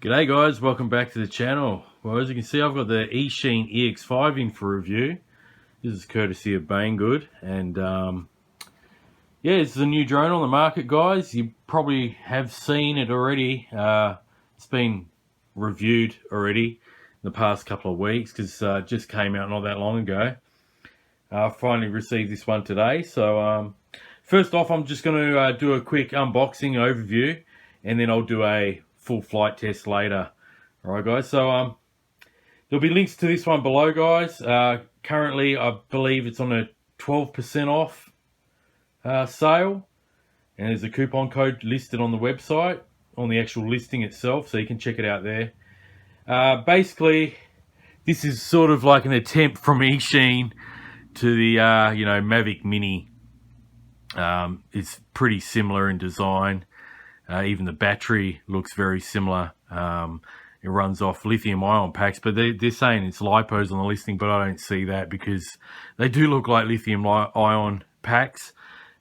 G'day guys, welcome back to the channel. Well, as you can see, I've got the Eachine EX5 in for review. This is courtesy of Banggood, and yeah, it's a new drone on the market, guys. You probably have seen it already. It's been reviewed already in the past couple of weeks because it just came out not that long ago. I finally received this one today. So first off, I'm just going to do a quick unboxing overview, and then I'll do a full flight test later. Alright guys, so there'll be links to this one below, guys. Currently I believe it's on a 12% off sale, and there's a coupon code listed on the website, on the actual listing itself, so you can check it out there. Basically this is sort of like an attempt from Eachine to the Mavic Mini. It's pretty similar in design. Even the battery looks very similar. It runs off lithium-ion packs, but they're saying it's lipos on the listing, but I don't see that because they do look like lithium-ion packs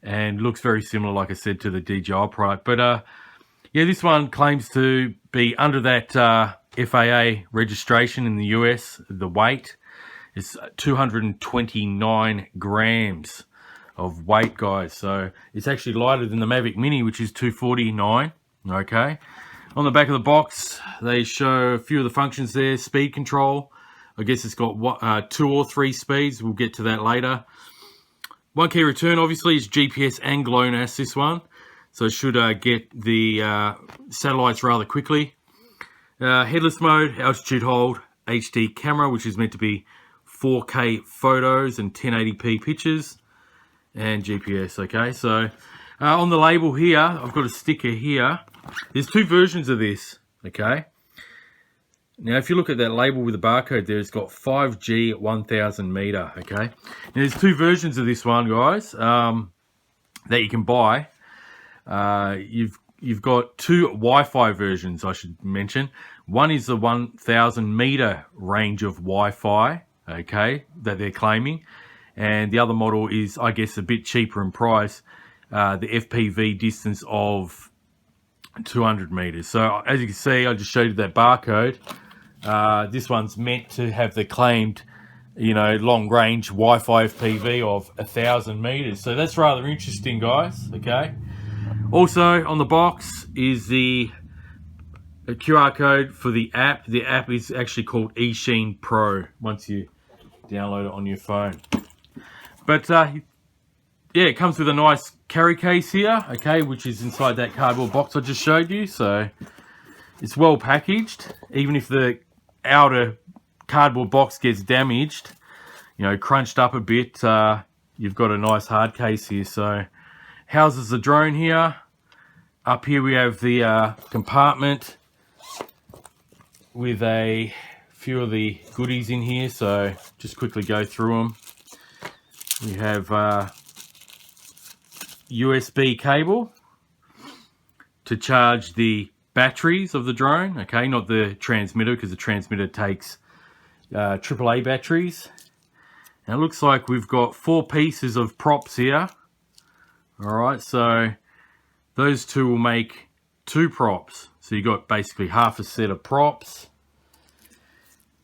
and looks very similar, like I said, to the DJI product. But yeah, this one claims to be under that FAA registration in the US. The weight is 229 grams of weight, guys, so it's actually lighter than the Mavic Mini, which is 249. Okay, on the back of the box they show a few of the functions there. Speed control, I guess it's got 2 or 3 speeds, we'll get to that later. One key return obviously is GPS and GLONASS, this one, so it should get the satellites rather quickly. Headless mode, altitude hold, HD camera, which is meant to be 4K photos and 1080p pictures, and GPS. Okay, so on the label here, I've got a sticker here. There's 2 versions of this. Okay, now if you look at that label with the barcode there, it's got 5G 1000 meter. Okay, now there's 2 versions of this one, guys, that you can buy. You've got 2 Wi-Fi versions, I should mention. One is the 1000 meter range of Wi-Fi, okay, that they're claiming. And the other model is, I guess, a bit cheaper in price, the FPV distance of 200 meters. So as you can see, I just showed you that barcode. This one's meant to have the claimed, long range Wi-Fi FPV of 1000 meters. So that's rather interesting, guys. Okay. Also on the box is a QR code for the app. The app is actually called Eachine Pro once you download it on your phone. But yeah, it comes with a nice carry case here, okay, which is inside that cardboard box I just showed you. So it's well packaged. Even if the outer cardboard box gets damaged, crunched up a bit, you've got a nice hard case here. So houses the drone here. Up here we have the compartment with a few of the goodies in here. So just quickly go through them. We have USB cable to charge the batteries of the drone, okay, not the transmitter, because the transmitter takes AAA batteries. And it looks like we've got 4 pieces of props here. Alright, so those 2 will make 2 props. So you've got basically half a set of props.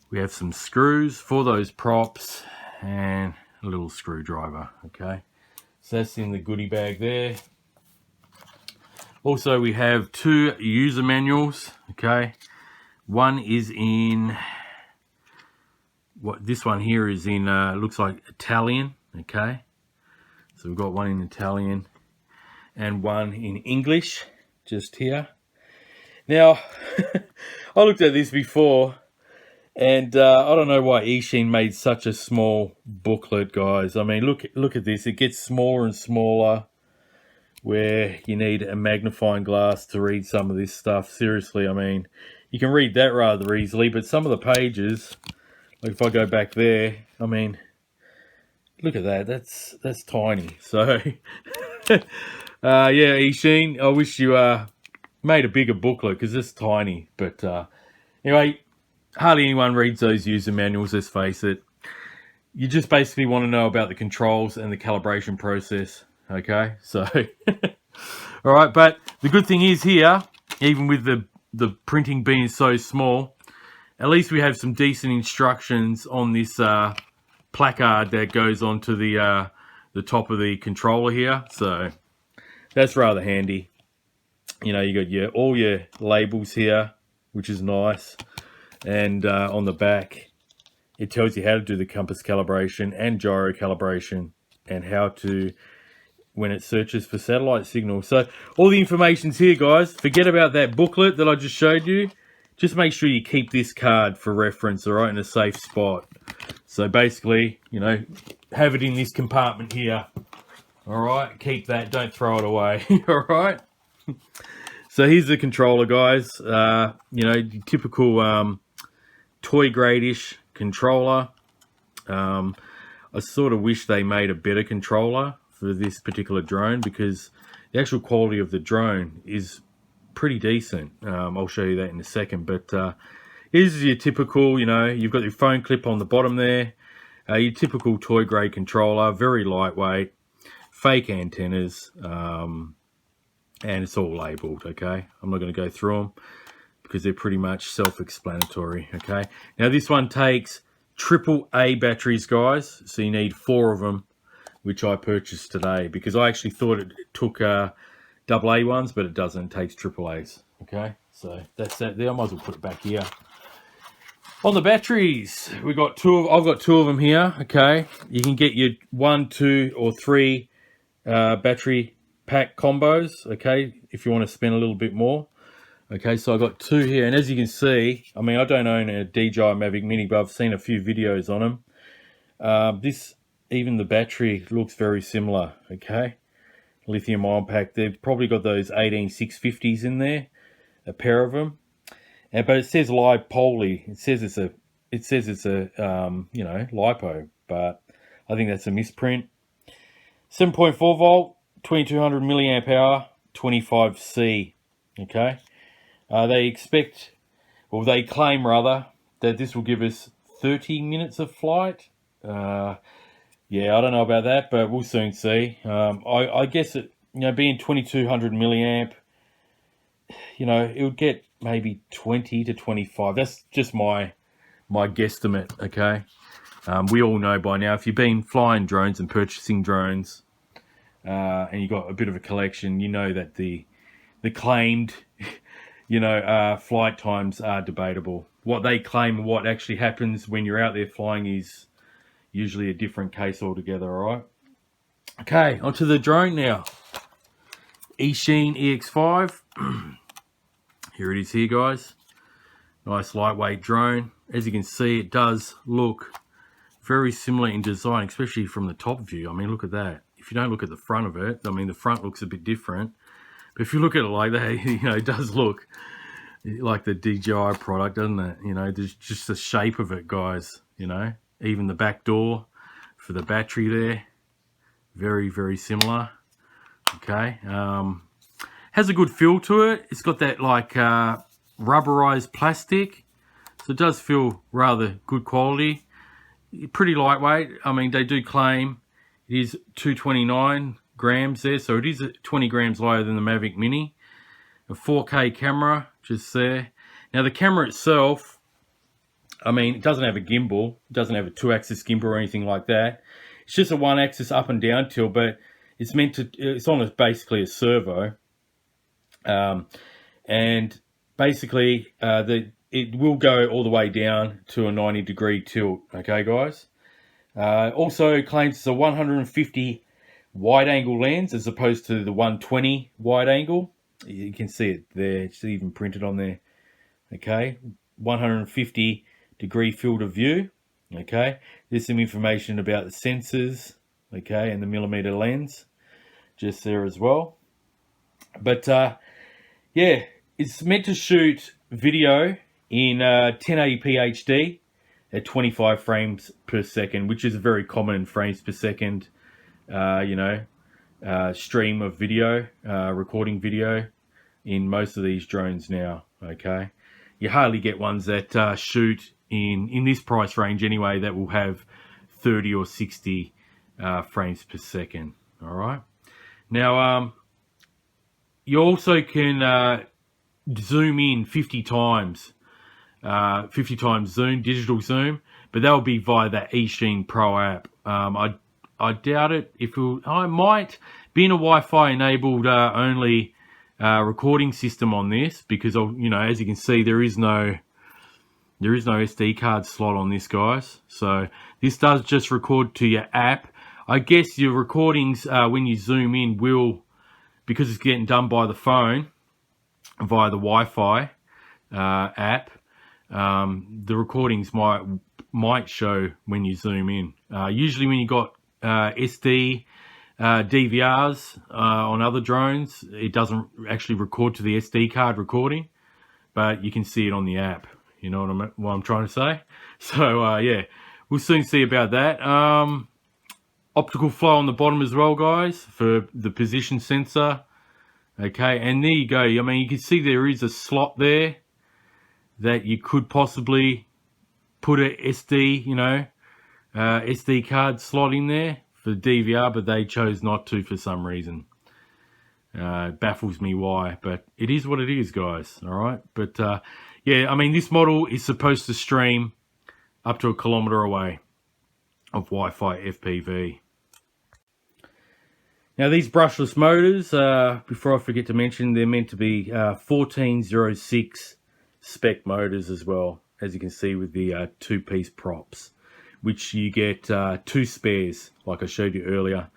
We have some screws for those props and a little screwdriver. Okay, so that's in the goodie bag there. Also we have 2 user manuals. Okay, one is in this one here is in looks like Italian. Okay, so we've got one in Italian and one in English just here. Now I looked at this before, and I don't know why Eachine made such a small booklet, guys. I mean, look at this. It gets smaller and smaller, where you need a magnifying glass to read some of this stuff. Seriously, I mean, you can read that rather easily, but some of the pages, like if I go back there, I mean, look at that. That's tiny. So, yeah, Eachine, I wish you made a bigger booklet because it's tiny. But anyway, hardly anyone reads those user manuals, let's face it. You just basically want to know about the controls and the calibration process, okay? So, all right, but the good thing is here, even with the the printing being so small, at least we have some decent instructions on this placard that goes onto the top of the controller here. So that's rather handy. You know, you got all your labels here, which is nice. And on the back, it tells you how to do the compass calibration and gyro calibration, and how to, when it searches for satellite signal. So all the information's here, guys. Forget about that booklet that I just showed you. Just make sure you keep this card for reference, all right, in a safe spot. So basically, you know, have it in this compartment here. All right, keep that, don't throw it away. All right. So here's the controller, guys. You know, typical toy grade-ish controller. I sort of wish they made a better controller for this particular drone, because the actual quality of the drone is pretty decent. I'll show you that in a second, but here's your typical, you know, you've got your phone clip on the bottom there, your typical toy grade controller, very lightweight, fake antennas, and it's all labeled, okay? I'm not going to go through them because they're pretty much self-explanatory, okay? Now this one takes AAA batteries, guys, so you need 4 of them, which I purchased today, because I actually thought it took AA ones, but it doesn't. It takes AAAs, okay? So that's that there. I might as well put it back here. On the batteries, we got I've got 2 of them here, okay? You can get your 1, 2, or 3 battery pack combos, okay, if you want to spend a little bit more. Okay, so I've got 2 here, and as you can see, I mean, I don't own a DJI Mavic Mini, but I've seen a few videos on them. Even the battery looks very similar, okay? Lithium ion pack. They've probably got those 18650s in there, a pair of them. But it says live poly. It says it's a you know, lipo, but I think that's a misprint. 7.4 volt, 2200 milliamp hour, 25C. Okay. They expect, or they claim rather, that this will give us 30 minutes of flight. Yeah, I don't know about that, but we'll soon see. I guess it, you know, being 2200 milliamp, you know, it would get maybe 20 to 25. That's just my guesstimate, okay? We all know by now, if you've been flying drones and purchasing drones, and you've got a bit of a collection, you know that the claimed, you know, flight times are debatable. What they claim and what actually happens when you're out there flying is usually a different case altogether, all right? Okay, onto the drone now. Eachine EX5. Here it is here, guys. Nice lightweight drone. As you can see, it does look very similar in design, especially from the top view. I mean, look at that. If you don't look at the front of it, I mean, the front looks a bit different. But if you look at it like that, you know, it does look like the DJI product, doesn't it? You know, there's just the shape of it, guys, you know. Even the back door for the battery there, very, very similar. Okay. Has a good feel to it. It's got that like rubberized plastic. So it does feel rather good quality. Pretty lightweight. I mean, they do claim it is 229 grams there. So it is 20 grams lighter than the Mavic Mini. A 4K camera just there. Now the camera itself, I mean, it doesn't have a gimbal. It doesn't have a 2-axis gimbal or anything like that. It's just a 1-axis up and down tilt, but it's meant to, it's on basically a servo. And basically, it will go all the way down to a 90-degree tilt. Okay, guys? Also claims it's a 150 wide-angle lens as opposed to the 120 wide-angle. You can see it there. It's even printed on there. Okay, 150-degree field of view. Okay, there's some information about the sensors. Okay, and the millimeter lens just there as well. But yeah, it's meant to shoot video in 1080p HD at 25 frames per second, which is very common in frames per second, you know, stream of video, recording video in most of these drones now. Okay, you hardly get ones that shoot in this price range anyway that will have 30 or 60 frames per second. All right. Now, you also can zoom in 50 times, 50 times zoom, digital zoom, but that will be via that Eachine Pro app. I doubt it. I might be in a Wi-Fi enabled only recording system on this, because as you can see, there is no SD card slot on this, guys. So this does just record to your app. I guess your recordings when you zoom in will, because it's getting done by the phone via the Wi-Fi app, the recordings might show when you zoom in. Usually when you got SD DVRs on other drones, it doesn't actually record to the SD card recording, but you can see it on the app. You know what I'm trying to say? So yeah, we'll soon see about that. Optical flow on the bottom as well, guys, for the position sensor. Okay, and there you go. I mean, you can see there is a slot there that you could possibly put a SD, SD card slot in there for the DVR, but they chose not to for some reason. It baffles me why, but it is what it is, guys. All right, but yeah, I mean, this model is supposed to stream up to 1 kilometer away of Wi-Fi FPV. Now, these brushless motors, before I forget to mention, they're meant to be 1406 spec motors as well, as you can see with the two-piece props, which you get 2 spares, like I showed you earlier.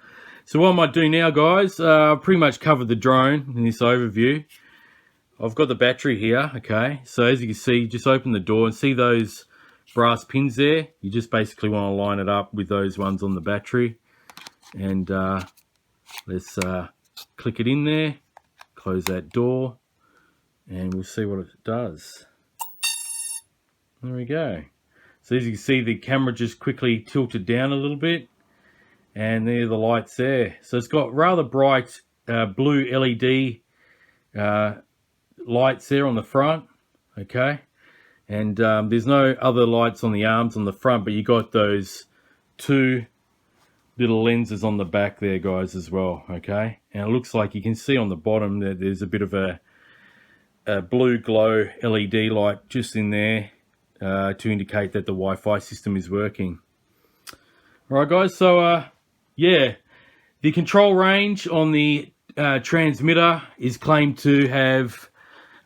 So what I might do now, guys, pretty much covered the drone in this overview. I've got the battery here, okay? So as you can see, just open the door and see those brass pins there. You just basically want to line it up with those ones on the battery. And let's click it in there, close that door, and we'll see what it does. There we go. So as you can see, the camera just quickly tilted down a little bit, and there are the lights there. So it's got rather bright blue LED lights there on the front, okay? And there's no other lights on the arms on the front, but you got those 2 little lenses on the back there, guys, as well, okay? And it looks like you can see on the bottom that there's a bit of a blue glow LED light just in there to indicate that the Wi-Fi system is working. All right, guys, so yeah, the control range on the transmitter is claimed to have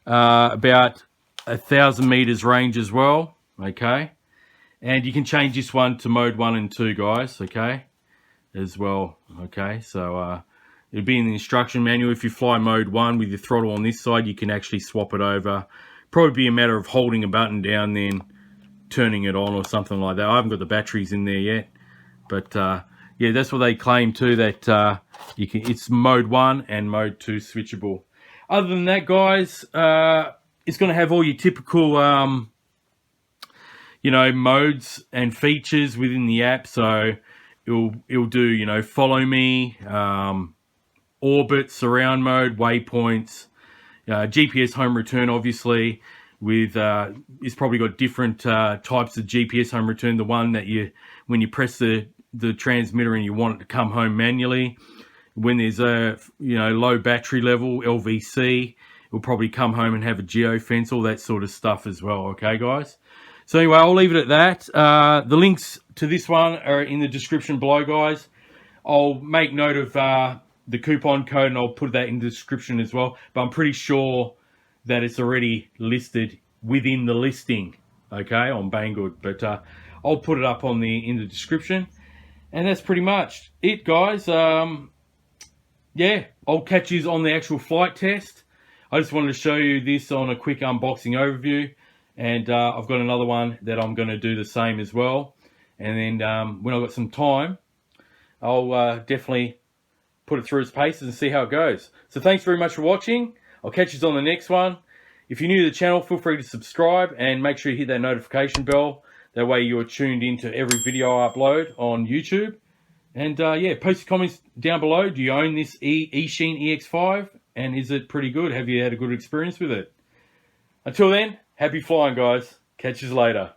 about 1,000 meters range as well, okay? And you can change this one to mode 1 and 2, guys, okay, as well, okay? So it'll be in the instruction manual. If you fly mode 1 with your throttle on this side, you can actually swap it over. Probably be a matter of holding a button down, then turning it on or something like that. I haven't got the batteries in there yet, but yeah, that's what they claim too, that you can. It's mode 1 and mode 2 switchable. Other than that, guys, it's going to have all your typical, modes and features within the app. So it'll do, follow me, orbit, surround mode, waypoints, GPS home return, obviously. With it's probably got different types of GPS home return. The one that when you press the transmitter and you want it to come home manually. When there's a low battery level, LVC, it will probably come home and have a geofence, all that sort of stuff as well. Okay, guys. So anyway, I'll leave it at that. The links to this one are in the description below, guys. I'll make note of the coupon code and I'll put that in the description as well. But I'm pretty sure that it's already listed within the listing, okay, on Banggood. But I'll put it up in the description. And that's pretty much it, guys. Yeah, I'll catch you on the actual flight test. I just wanted to show you this on a quick unboxing overview. And I've got another one that I'm going to do the same as well. And then when I've got some time, I'll definitely put it through its paces and see how it goes. So thanks very much for watching. I'll catch you on the next one. If you're new to the channel, feel free to subscribe and make sure you hit that notification bell. That way you're tuned into every video I upload on YouTube. And yeah, post your comments down below. Do you own this Eachine EX5? And is it pretty good? Have you had a good experience with it? Until then, happy flying, guys. Catch you later.